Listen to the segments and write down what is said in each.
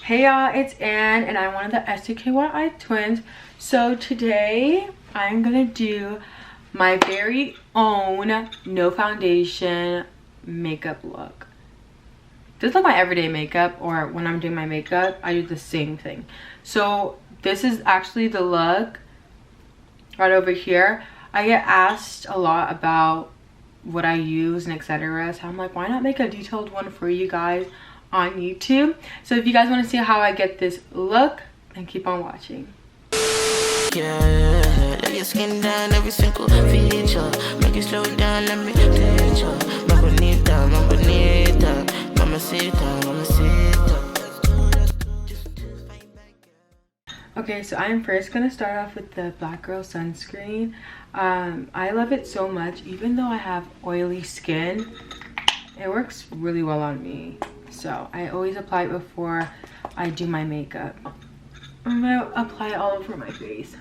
Hey y'all, it's Anne and I'm one of the STKYI twins. So today I'm gonna do my very own no foundation makeup look. This is like my everyday makeup, or when I'm doing my makeup I do the same thing. So this is actually the look right over here. I get asked a lot about what I use and etc. So I'm like, why not make a detailed one for you guys on YouTube? So if you guys want to see how I get this look, then keep on watching. Yeah, lay your skin down every single feature. Make it slow down, let me teach you. Mamma bonita, mamacita. Okay, so I'm first gonna start off with the Black Girl sunscreen. I love it so much. Even though I have oily skin, it works really well on me. So I always apply it before I do my makeup. I'm gonna apply it all over my face.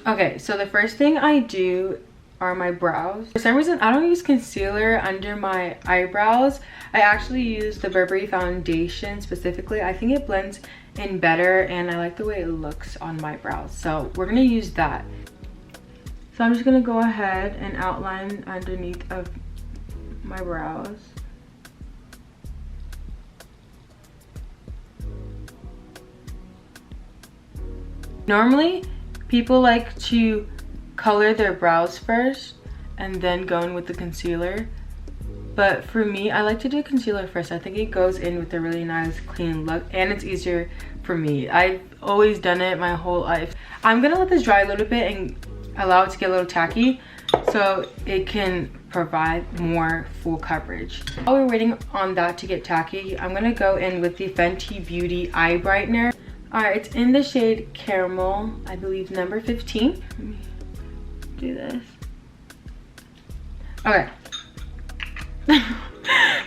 Okay, so the first thing I do are my brows. For some reason, I don't use concealer under my eyebrows. I actually use the Burberry foundation specifically. I think it blends in better and I like the way it looks on my brows. So we're gonna use that. So I'm just gonna go ahead and outline underneath of my brows. Normally, people like to color their brows first and then go in with the concealer. But for me, I like to do concealer first. I think it goes in with a really nice clean look and it's easier for me. I've always done it my whole life. I'm gonna let this dry a little bit and allow it to get a little tacky so it can provide more full coverage. While we're waiting on that to get tacky, I'm gonna go in with the Fenty Beauty eye brightener. Alright, it's in the shade Caramel, I believe number 15. Let me do this. Okay.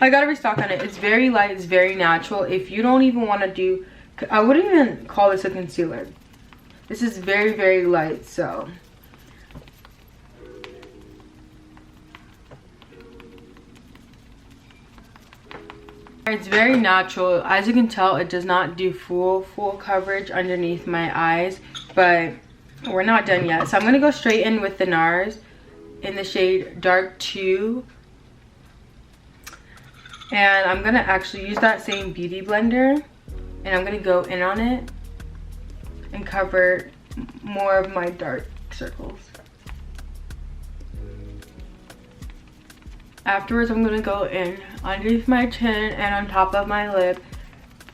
I gotta restock on it. It's very light, it's very natural. If you don't even want to do, I wouldn't even call this a concealer. This is very, very light, so. It's very natural. As you can tell, it does not do full coverage underneath my eyes, but we're not done yet. So I'm gonna go straight in with the NARS in the shade Dark 2. And I'm gonna actually use that same beauty blender and I'm gonna go in on it and cover more of my dark circles. Afterwards, I'm gonna go in underneath my chin and on top of my lip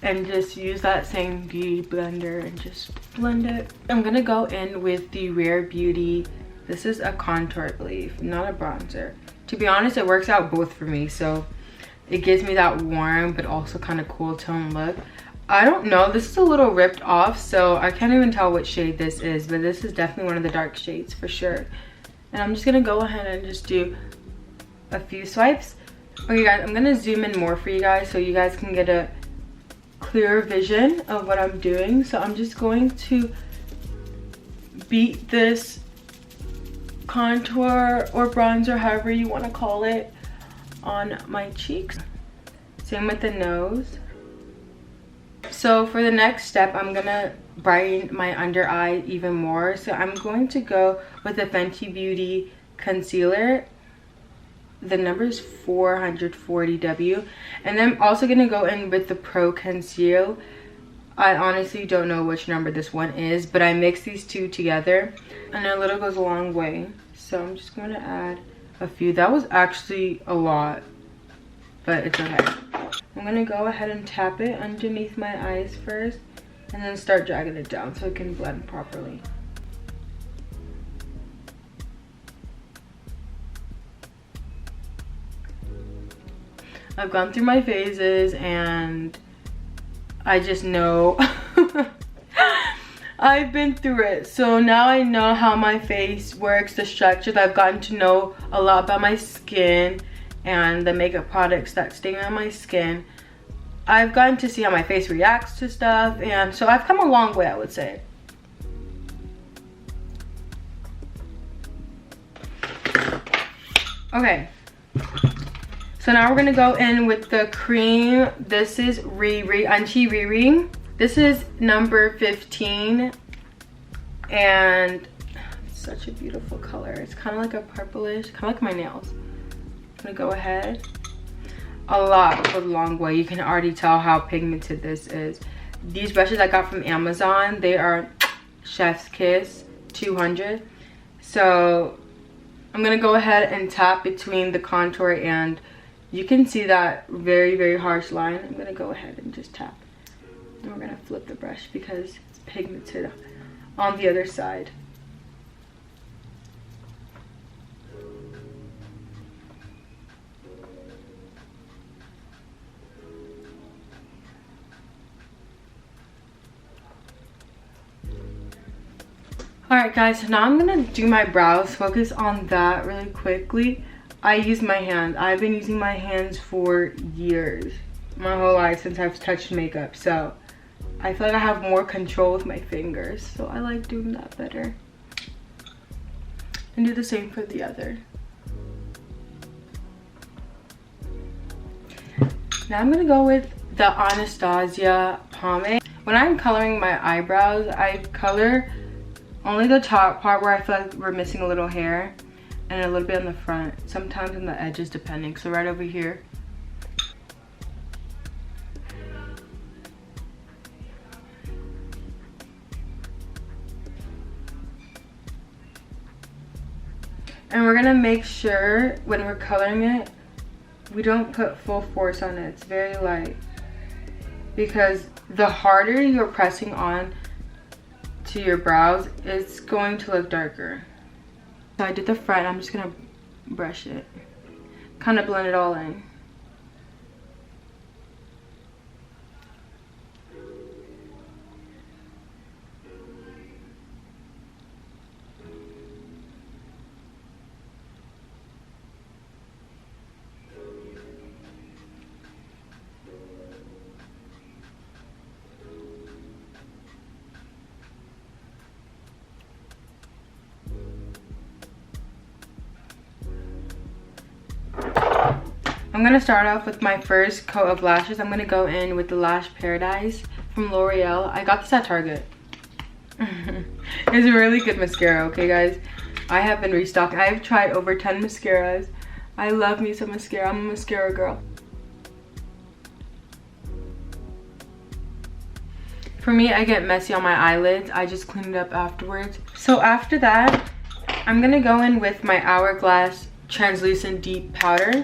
and just use that same beauty blender and just blend it. I'm gonna go in with the Rare Beauty. This is a contour, I believe, not a bronzer. To be honest, it works out both for me. So it gives me that warm but also kind of cool tone look. I don't know, this is a little ripped off, so I can't even tell what shade this is, but this is definitely one of the dark shades for sure. And I'm just gonna go ahead and just do a few swipes. Okay guys, I'm gonna zoom in more for you guys so you guys can get a clearer vision of what I'm doing. So I'm just going to beat this contour or bronzer, however you want to call it, on my cheeks. Same with the nose. So for the next step, I'm gonna brighten my under eye even more. So I'm going to go with the Fenty Beauty concealer. The number is 440W. And then I'm also gonna go in with the Pro Conceal. I honestly don't know which number this one is, but I mix these two together and a little goes a long way. So I'm just gonna add a few. That was actually a lot, but it's okay. I'm gonna go ahead and tap it underneath my eyes first and then start dragging it down so it can blend properly. I've gone through my phases and I just know I've been through it. So now I know how my face works, the structures. I've gotten to know a lot about my skin and the makeup products that stay on my skin. I've gotten to see how my face reacts to stuff, and so I've come a long way, I would say. Okay, So now we're gonna go in with the cream. This is Anti Riri. This is number 15, and it's such a beautiful color. It's kind of like a purplish, kind of like my nails. I'm gonna go ahead. A lot for the long way. You can already tell how pigmented this is. These brushes I got from Amazon, they are Chef's Kiss 200. So I'm gonna go ahead and tap between the contour, and you can see that very, very harsh line. I'm gonna go ahead and just tap. And we're gonna flip the brush because it's pigmented on the other side. Alright guys, so now I'm gonna do my brows. Focus on that really quickly. I use my hand. I've been using my hands for years. My whole life since I've touched makeup. So I feel like I have more control with my fingers. So I like doing that better. And do the same for the other. Now I'm gonna go with the Anastasia pomade. When I'm coloring my eyebrows, I color only the top part where I feel like we're missing a little hair, and a little bit on the front, sometimes on the edges depending. So right over here. And we're gonna make sure when we're coloring it, we don't put full force on it. It's very light, because the harder you're pressing on to your brows, it's going to look darker. So I did the front. I'm just gonna brush it, kind of blend it all in. I'm gonna start off with my first coat of lashes. I'm gonna go in with the Lash Paradise from L'Oreal. I got this at Target. It's a really good mascara, okay guys? I have been restocking. I've tried over 10 mascaras. I love me some mascara. I'm a mascara girl. For me, I get messy on my eyelids. I just clean it up afterwards. So after that, I'm gonna go in with my Hourglass Translucent Deep Powder.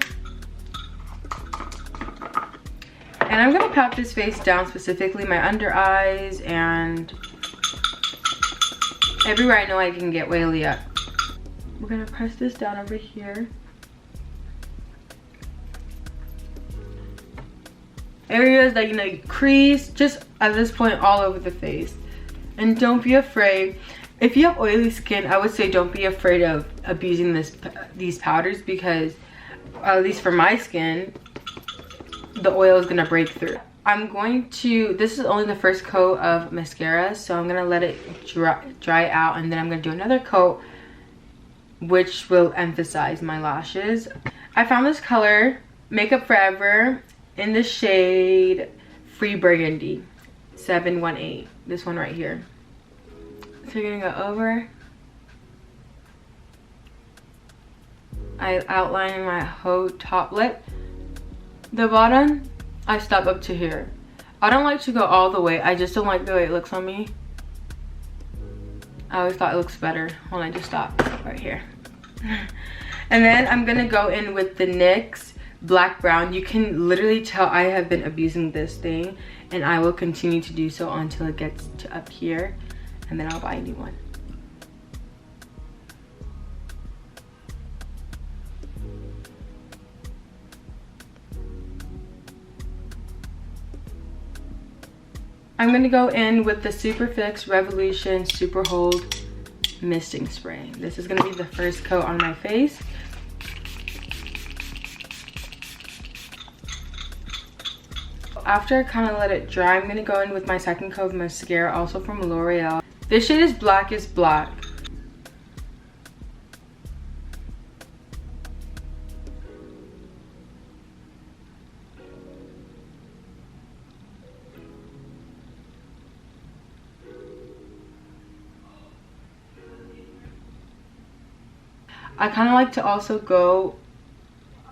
And I'm gonna pat this face down, specifically my under eyes and everywhere I know I can get oily up. We're gonna press this down over here. Areas that, you know, you crease, just at this point all over the face. And don't be afraid. If you have oily skin, I would say don't be afraid of abusing these powders, because at least for my skin, the oil is gonna break through. I'm going to, this is only the first coat of mascara, so I'm gonna let it dry out, and then I'm gonna do another coat which will emphasize my lashes. I found this color, Makeup Forever, in the shade Free Burgundy 718, this one right here. So you're gonna go over. I outline my whole top lip. The bottom, I stop up to here. I don't like to go all the way. I just don't like the way it looks on me. I always thought it looks better when I just stop right here. And then I'm gonna go in with the NYX Black Brown. You can literally tell I have been abusing this thing, and I will continue to do so until it gets to up here, and then I'll buy a new one. I'm gonna go in with the Superfix Revolution Super Hold Misting Spray. This is gonna be the first coat on my face. After I kind of let it dry, I'm gonna go in with my second coat of mascara, also from L'Oreal. This shade is Black is Black. I kind of like to also go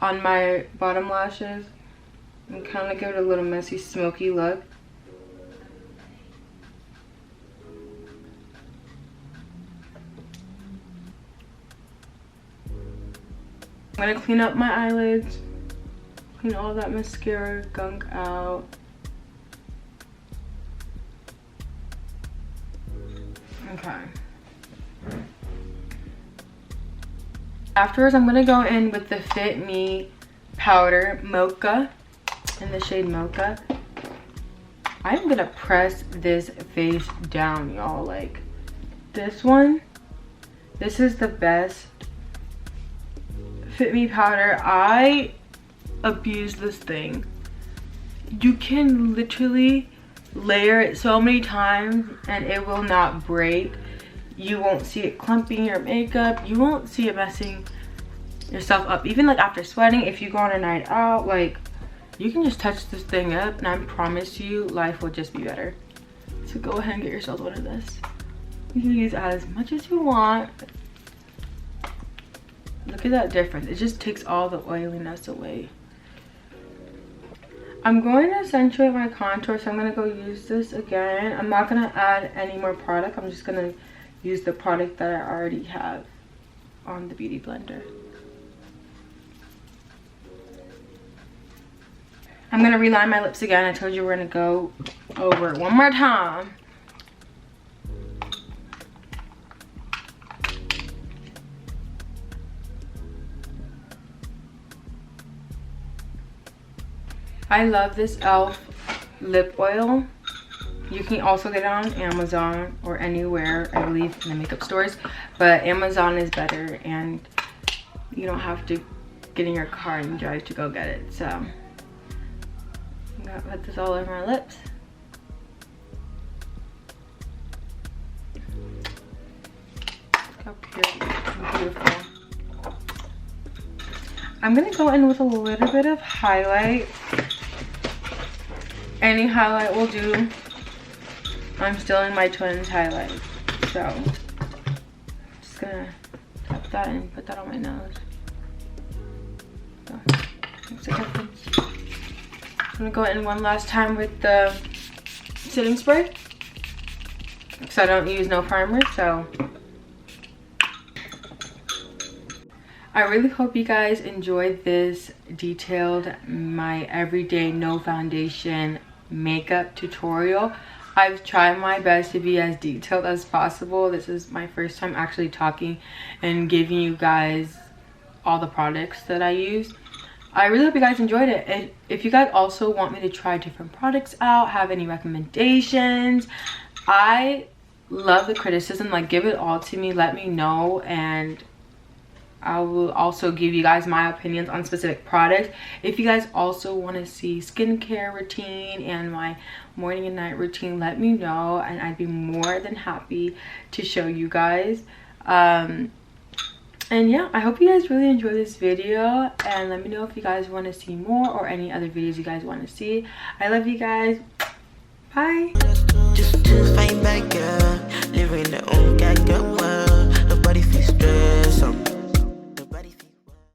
on my bottom lashes and kind of give it a little messy, smoky look. I'm gonna clean up my eyelids, clean all that mascara gunk out. Okay. Afterwards, I'm gonna go in with the Fit Me powder, Mocha, in the shade Mocha. I'm gonna press this face down, y'all. Like, this one, this is the best Fit Me powder. I abuse this thing. You can literally layer it so many times and it will not break. You won't see it clumping your makeup. You won't see it messing yourself up. Even like after sweating, if you go on a night out, like, you can just touch this thing up and I promise you life will just be better. So go ahead and get yourself one of this. You can use as much as you want. Look at that difference. It just takes all the oiliness away. I'm going to accentuate my contour, so I'm going to go use this again. I'm not going to add any more product. I'm just going to use the product that I already have on the Beauty Blender. I'm going to reline my lips again. I told you we're going to go over it one more time. I love this e.l.f. lip oil. You can also get it on Amazon or anywhere, I believe, in the makeup stores. But Amazon is better and you don't have to get in your car and drive to go get it. So I'm gonna put this all over my lips. Look how pretty and beautiful. I'm gonna go in with a little bit of highlight. Any highlight will do. I'm still in my twins highlight, so I'm just gonna tap that and put that on my nose. So, makes a difference. I'm gonna go in one last time with the setting spray because I don't use no primer. So I really hope you guys enjoyed this detailed my everyday no foundation makeup tutorial. I've tried my best to be as detailed as possible. This is my first time actually talking and giving you guys all the products that I use. I really hope you guys enjoyed it. And if you guys also want me to try different products out, have any recommendations, I love the criticism. Like, give it all to me, let me know, and I will also give you guys my opinions on specific products. If you guys also want to see skincare routine and my morning and night routine, let me know and I'd be more than happy to show you guys. And yeah, I hope you guys really enjoyed this video, and let me know if you guys want to see more or any other videos you guys want to see. I love you guys. Bye.